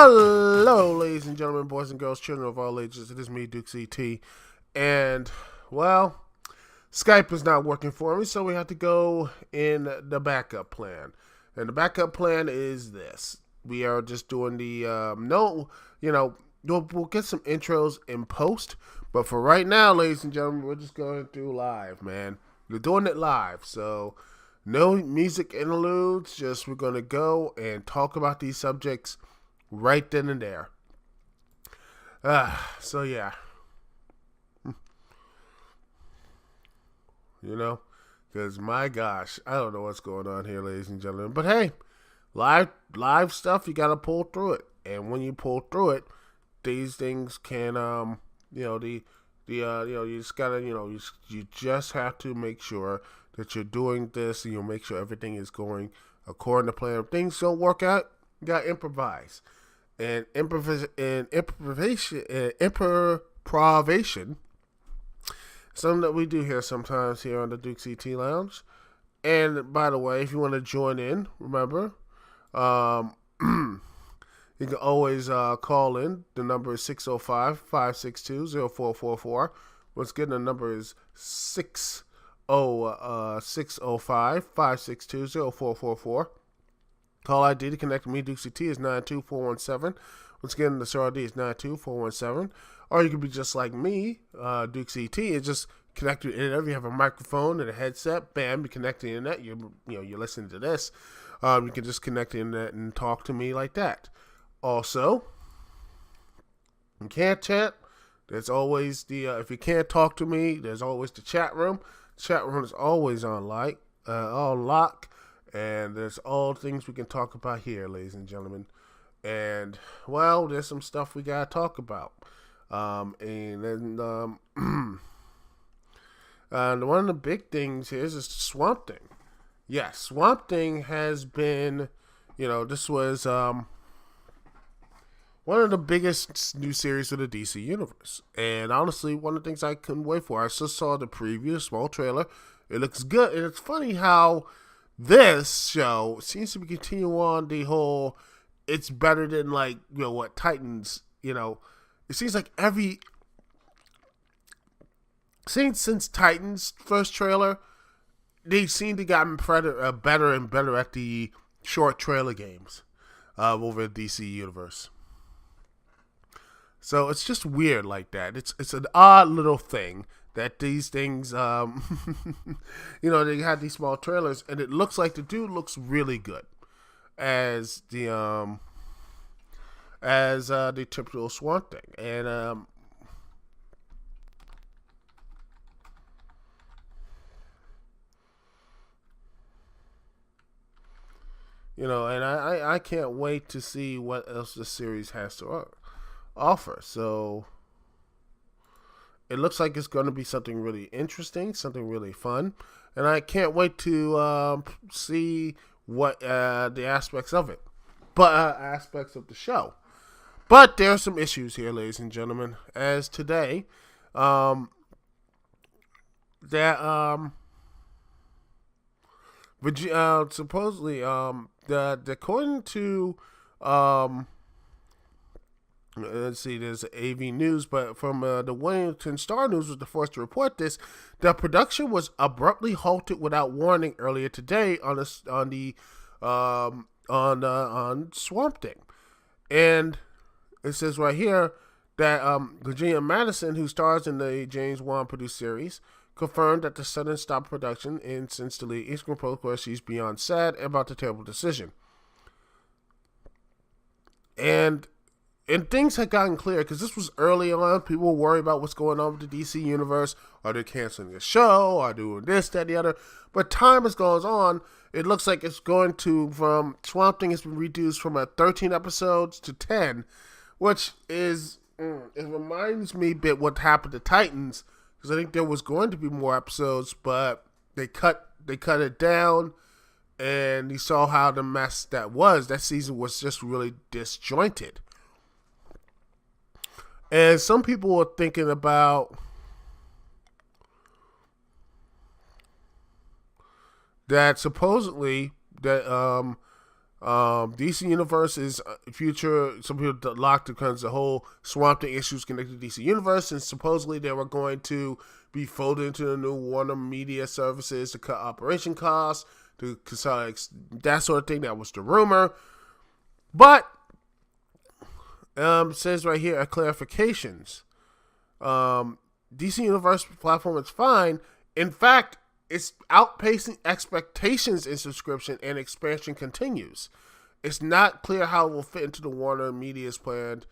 Hello, ladies and gentlemen, boys and girls, children of all ages. It is me, Dukect, and well, Skype is not working for me, so we have to go in the backup plan. And the backup plan is this: we are just doing the we'll get some intros in post, but for right now, ladies and gentlemen, we're just going through live, man. We're doing it live, so no music interludes. Just we're gonna go and talk about these subjects right then and there. So yeah. Because my gosh, I don't know what's going on here, ladies and gentlemen. But hey, live stuff, you gotta pull through it. And when you pull through it, these things can you just gotta you just have to make sure that you're doing this, and you'll make sure everything is going according to plan. If things don't work out, you gotta improvise. And improvisation, something that we do here sometimes here on the Dukect Lounge. And by the way, if you want to join in, remember, you can always call in. The number is 605-562-0444. Once again, the number is 605-562-0444. Call ID to connect with me, Dukect, is 92417. Once again, the SR ID is 92417. Or you could be just like me, Dukect, and just connect to the internet. You have a microphone and a headset. Bam, you connect to the internet. You're listening to this. You can just connect to the internet and talk to me like that. Also, you can't chat. There's always if you can't talk to me, there's always the chat room. The chat room is always on lock. And there's all things we can talk about here, ladies and gentlemen. And, well, there's some stuff we got to talk about. And one of the big things here is Swamp Thing. Yes, Swamp Thing has been, this was one of the biggest new series of the DC Universe. And honestly, one of the things I couldn't wait for. I just saw the preview, small trailer. It looks good. And it's funny how this show seems to be continuing on the whole, it's better than Titans, it seems like since Titans first trailer, they seem to gotten better and better at the short trailer games over the DC Universe. So it's just weird like that. It's an odd little thing that these things, they had these small trailers, and it looks like the dude looks really good as the typical Swamp Thing, and and I can't wait to see what else the series has to offer. So it looks like it's going to be something really interesting, something really fun. And I can't wait to see what the aspects of it. But aspects of the show. But there are some issues here, ladies and gentlemen. As today, according to let's see, there's AV News, but from the Washington Star News was the first to report this. The production was abruptly halted without warning earlier today on Swamp Thing, and it says right here that Virginia Madison, who stars in the James Wan produced series, confirmed that the sudden stop production in since the lead is composed where she's beyond sad about the terrible decision, and things had gotten clear because this was early on. People were worried about what's going on with the DC Universe. Are they canceling the show? Are they doing this, that, the other? But time as goes on, it looks like it's going to, from Swamp Thing has been reduced from 13 episodes to 10, which is, it reminds me a bit what happened to Titans, because I think there was going to be more episodes, but they cut it down, and you saw how the mess that was. That season was just really disjointed. And some people were thinking about that supposedly that DC Universe is future. Some people locked because the whole Swamp Thing issues connected to DC Universe, and supposedly they were going to be folded into the new Warner Media Services to cut operation costs, to consolidate that sort of thing. That was the rumor, but it says right here at clarifications. DC Universe platform is fine. In fact, it's outpacing expectations in subscription, and expansion continues. It's not clear how it will fit into the Warner Media's planned,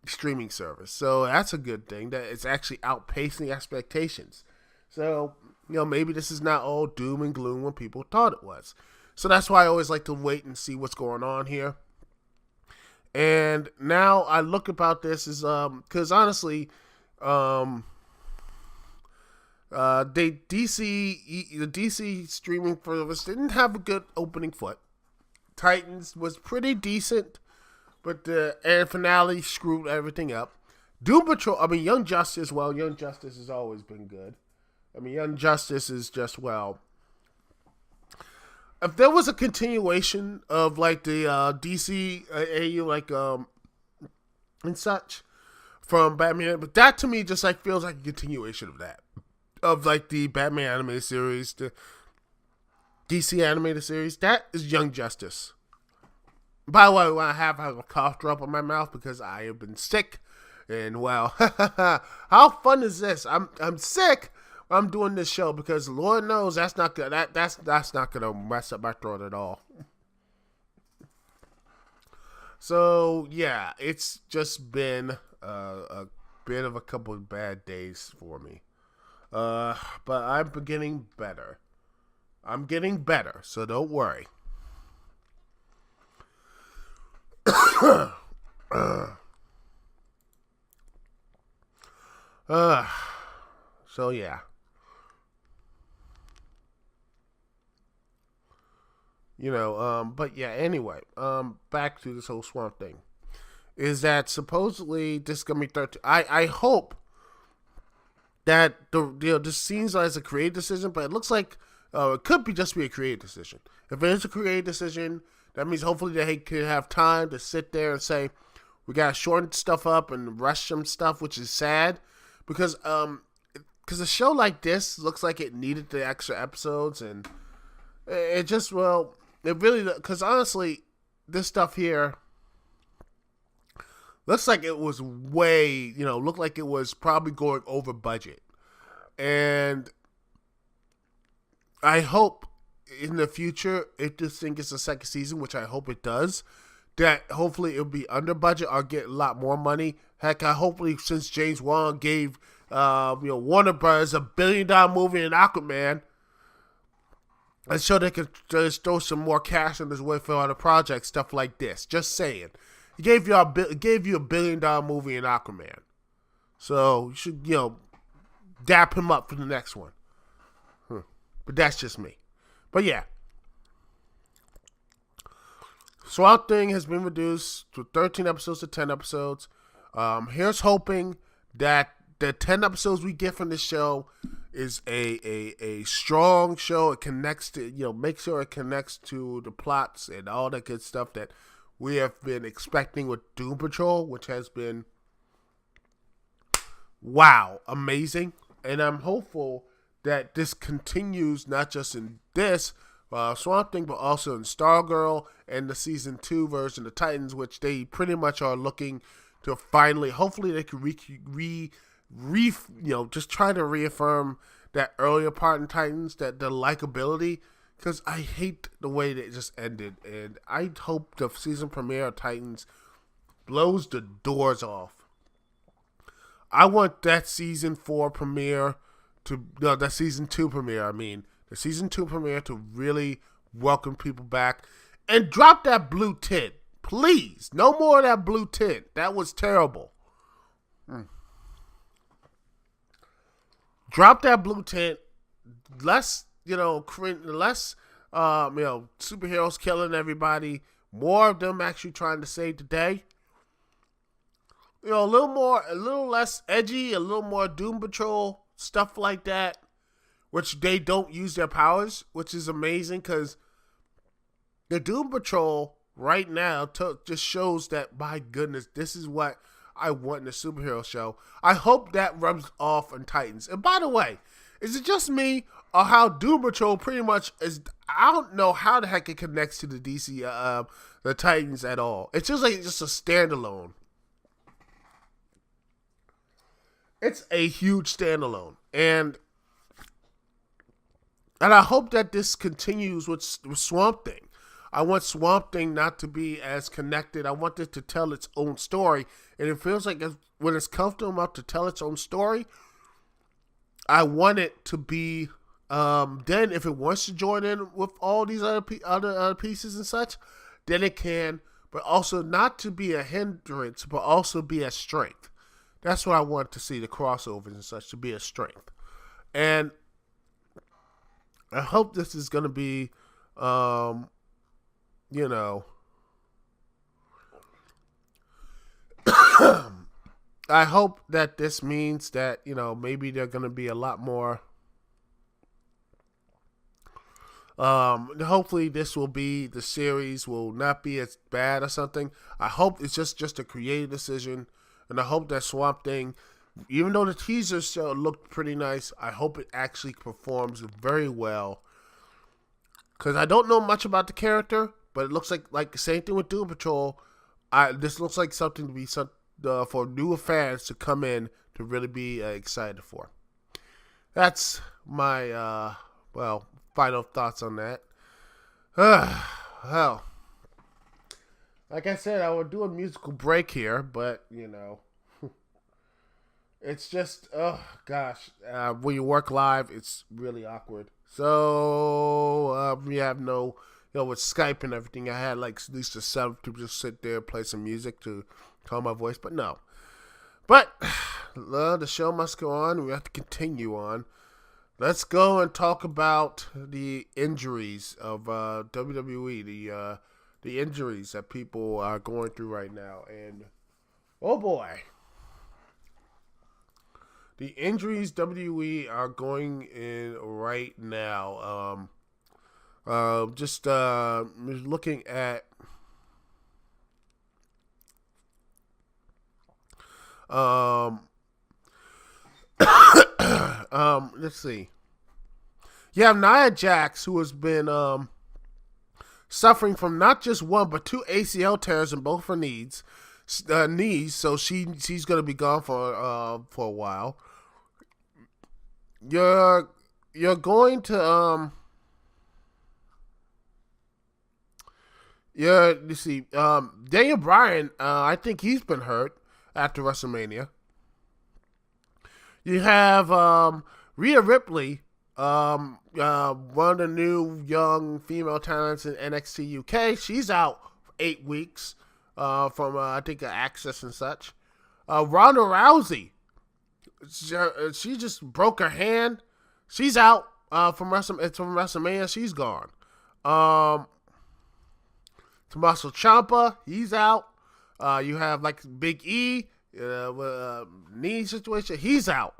streaming service. So that's a good thing, that it's actually outpacing expectations. So, maybe this is not all doom and gloom when people thought it was. So that's why I always like to wait and see what's going on here. And now I look about this is because honestly, the DC streaming service didn't have a good opening foot. Titans was pretty decent, but the air finale screwed everything up. Doom Patrol, Young Justice, Young Justice has always been good. Young Justice is just, if there was a continuation of like the DC AU and such from Batman, but that to me just like feels like a continuation of that. Of like the Batman animated series, the DC animated series, that is Young Justice. By the way, when I have a cough drop in my mouth because I have been sick, and how fun is this? I'm sick. I'm doing this show because Lord knows that's not good. That's not gonna mess up my throat at all. So yeah, it's just been a bit of a couple of bad days for me. But I'm getting better. I'm getting better, so don't worry. So yeah. But yeah, anyway, back to this whole Swamp Thing. Is that supposedly this is gonna be 13? I hope that this seems like a creative decision, but it looks like it could be a creative decision. If it is a creative decision, that means hopefully they could have time to sit there and say, we gotta shorten stuff up and rush some stuff, which is sad because a show like this looks like it needed the extra episodes, and it just it really, because honestly, this stuff here looks like it was looked like it was probably going over budget. And I hope in the future, if this thing gets a second season, which I hope it does, that hopefully it'll be under budget or get a lot more money. Heck, hopefully since James Wan gave Warner Brothers $1 billion movie in Aquaman, I'm sure they could just throw some more cash in this way for other projects, stuff like this. Just saying. He gave you a $1 billion movie in Aquaman. So you should, dap him up for the next one. But that's just me. But yeah. Swamp Thing has been reduced to 13 episodes to 10 episodes. Here's hoping that the 10 episodes we get from this show is a strong show. It connects to, make sure it connects to the plots and all that good stuff that we have been expecting with Doom Patrol, which has been, amazing. And I'm hopeful that this continues not just in this Swamp Thing, but also in Stargirl and the season 2 version of Titans, which they pretty much are looking to finally, hopefully they can just try to reaffirm that earlier part in Titans, that the likability, because I hate the way that it just ended, and I hope the season premiere of Titans blows the doors off. I want that season 4 premiere that season 2 premiere, the season 2 premiere to really welcome people back and drop that blue tint, please. No more of that blue tint. That was terrible. Drop that blue tint. Less, less, superheroes killing everybody. More of them actually trying to save the day. A little less edgy, a little more Doom Patrol, stuff like that, which they don't use their powers, which is amazing because the Doom Patrol right now just shows that, my goodness, this is what I want in a superhero show. I hope that rubs off on Titans. And by the way, is it just me or how Doom Patrol pretty much is? I don't know how the heck it connects to the DC, the Titans at all. It's just like just a standalone. It's a huge standalone, and I hope that this continues with Swamp Thing. I want Swamp Thing not to be as connected. I want it to tell its own story. And it feels like when it's comfortable enough to tell its own story, I want it to be, then if it wants to join in with all these other pieces and such, then it can. But also not to be a hindrance, but also be a strength. That's what I want to see, the crossovers and such, to be a strength. And I hope this is going to be, you know, I hope that this means that, you know, maybe they're going to be a lot more, hopefully this will be, the series will not be as bad or something. I hope it's just a creative decision, and I hope that Swamp Thing, even though the teaser show looked pretty nice, I hope it actually performs very well. Because I don't know much about the character, but it looks like the same thing with Doom Patrol. This looks like something to be for newer fans to come in to really be excited for. That's my final thoughts on that. Well, like I said, I would do a musical break here, but you know, it's just when you work live, it's really awkward. So we have no, with Skype and everything, I had like at least a setup to just sit there and play some music to calm my voice, but no. But the show must go on. We have to continue on. Let's go and talk about the injuries of WWE, the injuries that people are going through right now, and oh boy. The injuries WWE are going in right now. Just looking at let's see. You have Nia Jax, who has been suffering from not just one but two ACL tears in both her knees. So she's gonna be gone for a while. You're going to you see Daniel Bryan, I think he's been hurt after WrestleMania. You have Rhea Ripley, one of the new young female talents in NXT UK. She's out for 8 weeks. From I think Access and such. Ronda Rousey, she just broke her hand. She's out from WrestleMania. She's gone. Tommaso Ciampa, he's out. You have like Big E, knee situation. He's out.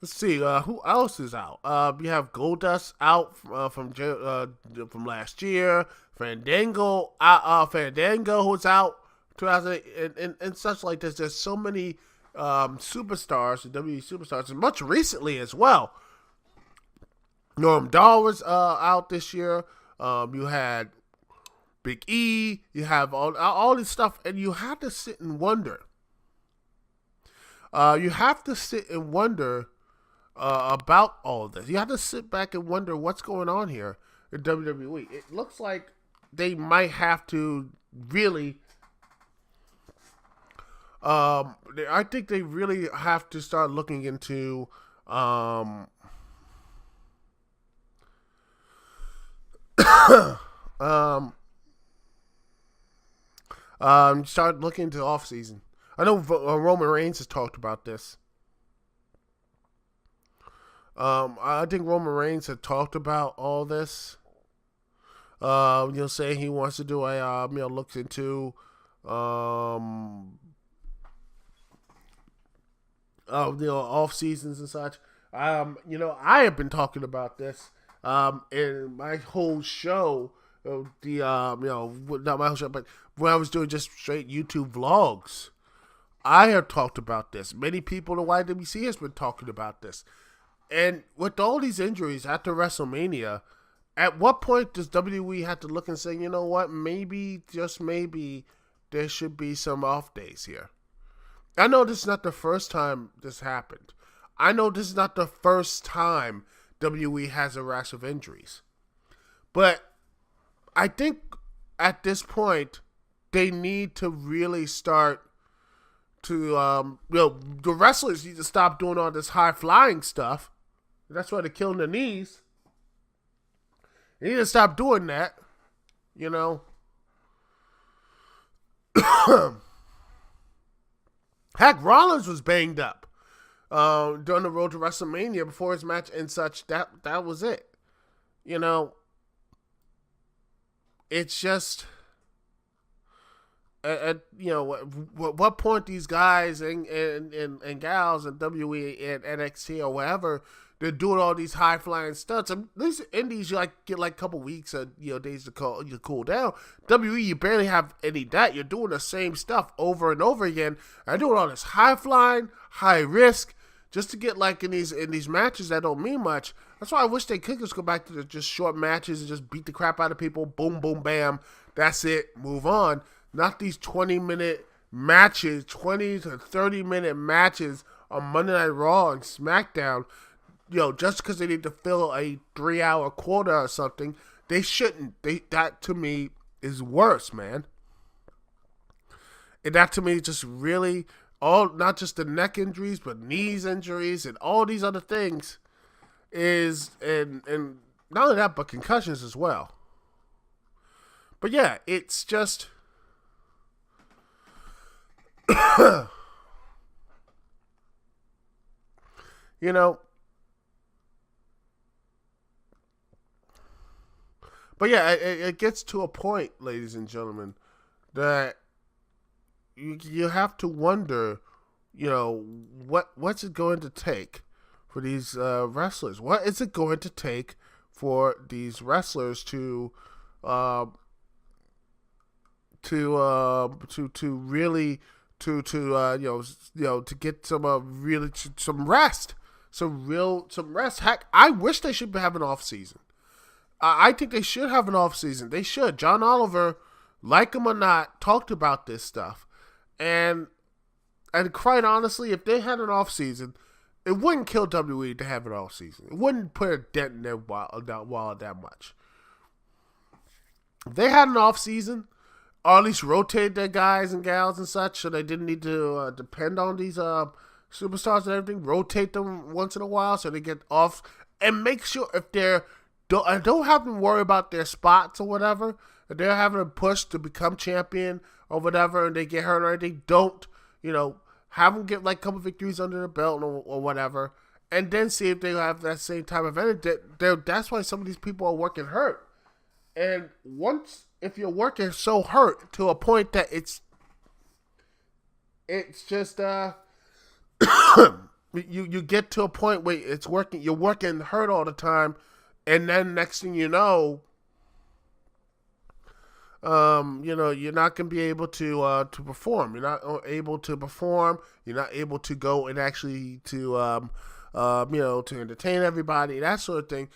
Let's see, who else is out? You have Goldust out from last year. Fandango, who's out 2008, and such like this. There's so many superstars, the WWE Superstars, and much recently as well. Norm Dahl was out this year. You had Big E. You have all this stuff, and you have to sit and wonder. About all of this. You have to sit back and wonder what's going on here in WWE. It looks like they might have to really I think they really have to start looking into start looking into offseason. I know Roman Reigns has talked about this. I think Roman Reigns had talked about all this. Say he wants to do a looks into off seasons and such. I have been talking about this. And my whole show, not my whole show, but when I was doing just straight YouTube vlogs, I have talked about this. Many people in the YWC has been talking about this. And with all these injuries after WrestleMania, at what point does WWE have to look and say, you know what, maybe, just maybe, there should be some off days here? I know this is not the first time this happened. I know this is not the first time WWE has a rash of injuries. But I think at this point, they need to really start to, the wrestlers need to stop doing all this high-flying stuff. That's why they're killing their knees. They need to stop doing that, you know. Heck, Rollins was banged up during the road to WrestleMania before his match and such. That was it. You know, it's just, at what point these guys and gals and WWE and NXT or whatever, they're doing all these high flying stunts. And these indies, you get a couple weeks or days to cool down. WWE, you barely have any of that. You're doing the same stuff over and over again. And doing all this high flying, high risk, just to get in these matches that don't mean much. That's why I wish they could just go back to the just short matches and just beat the crap out of people. Boom, boom, bam. That's it. Move on. Not these 20-minute matches, 20 to 30-minute matches on Monday Night Raw and SmackDown. Just because they need to fill a 3-hour quota or something, they shouldn't. That to me is worse, man. And that to me just really, not just the neck injuries, but knees injuries and all these other things and not only that, but concussions as well. But yeah, it's just, But yeah, it gets to a point, ladies and gentlemen, that you have to wonder, what's it going to take for these wrestlers? What is it going to take for these wrestlers to really to get some rest, some rest. Heck, I wish they should have an off season. I think they should have an off season. They should. John Oliver, like him or not, talked about this stuff, and quite honestly, if they had an off season, it wouldn't kill WWE to have an off season. It wouldn't put a dent in their wallet that much. If they had an off season, or at least rotate their guys and gals and such, so they didn't need to depend on these superstars and everything. Rotate them once in a while so they get off, and make sure if they're don't have them worry about their spots or whatever. If they're having a push to become champion or whatever, and they get hurt or anything, don't have them get a couple victories under the belt or whatever, and then see if they have that same type of energy. That's why some of these people are working hurt. And if you're working so hurt to a point that it's just you get to a point where you're working hurt all the time, and then next thing you know, you're not gonna be able to perform. You're not able to perform. You're not able to go and actually to entertain everybody, that sort of thing.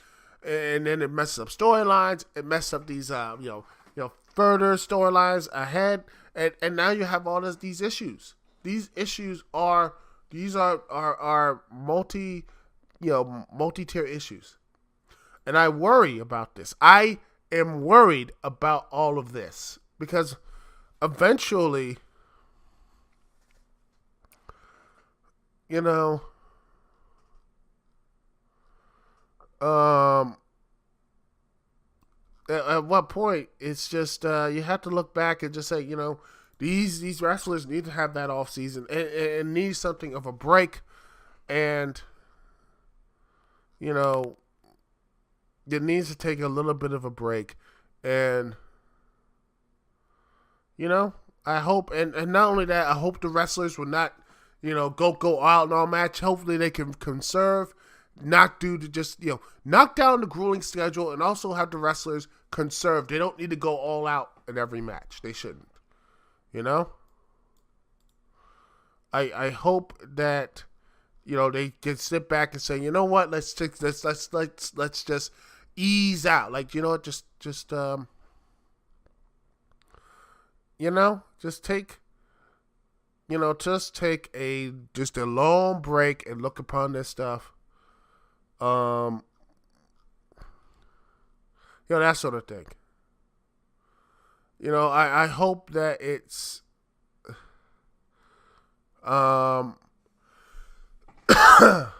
And then it messes up storylines. It messes up these further storylines ahead, and now you have all these issues. These issues are multi-tier issues, and I worry about this. I am worried about all of this because eventually, at what point it's just you have to look back and just say, these wrestlers need to have that off season and need something of a break, and it needs to take a little bit of a break, and I hope, and not only that, I hope the wrestlers will not go out in all match. Hopefully they can conserve. not due to just, knock down the grueling schedule and also have the wrestlers conserve. They don't need to go all out in every match. They shouldn't. I hope that, they can sit back and say, you know what, let's just ease out. Like, just take a long break and look upon this stuff. That sort of thing. I hope that it's I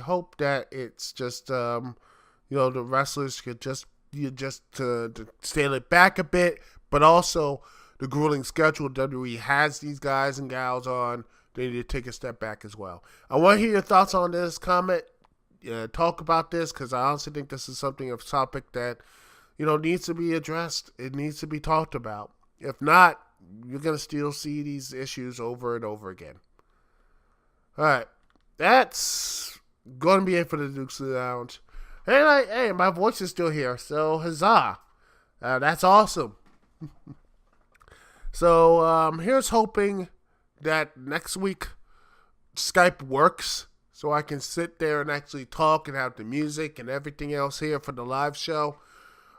hope that it's just the wrestlers could just to scale it back a bit, but also the grueling schedule WWE has these guys and gals on. They need to take a step back as well. I want to hear your thoughts on this. Comment, talk about this, because I honestly think this is something of topic that needs to be addressed. It needs to be talked about. If not, you're gonna still see these issues over and over again. All right, that's gonna be it for the Dukect Lounge. Hey, my voice is still here, so huzzah! That's awesome. So here's hoping that next week Skype works, so I can sit there and actually talk and have the music and everything else here for the live show,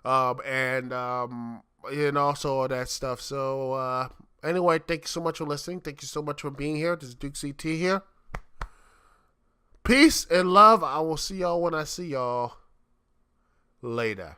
and also all that stuff. So anyway, thank you so much for listening. Thank you so much for being here. This is Dukect here. Peace and love. I will see y'all when I see y'all later.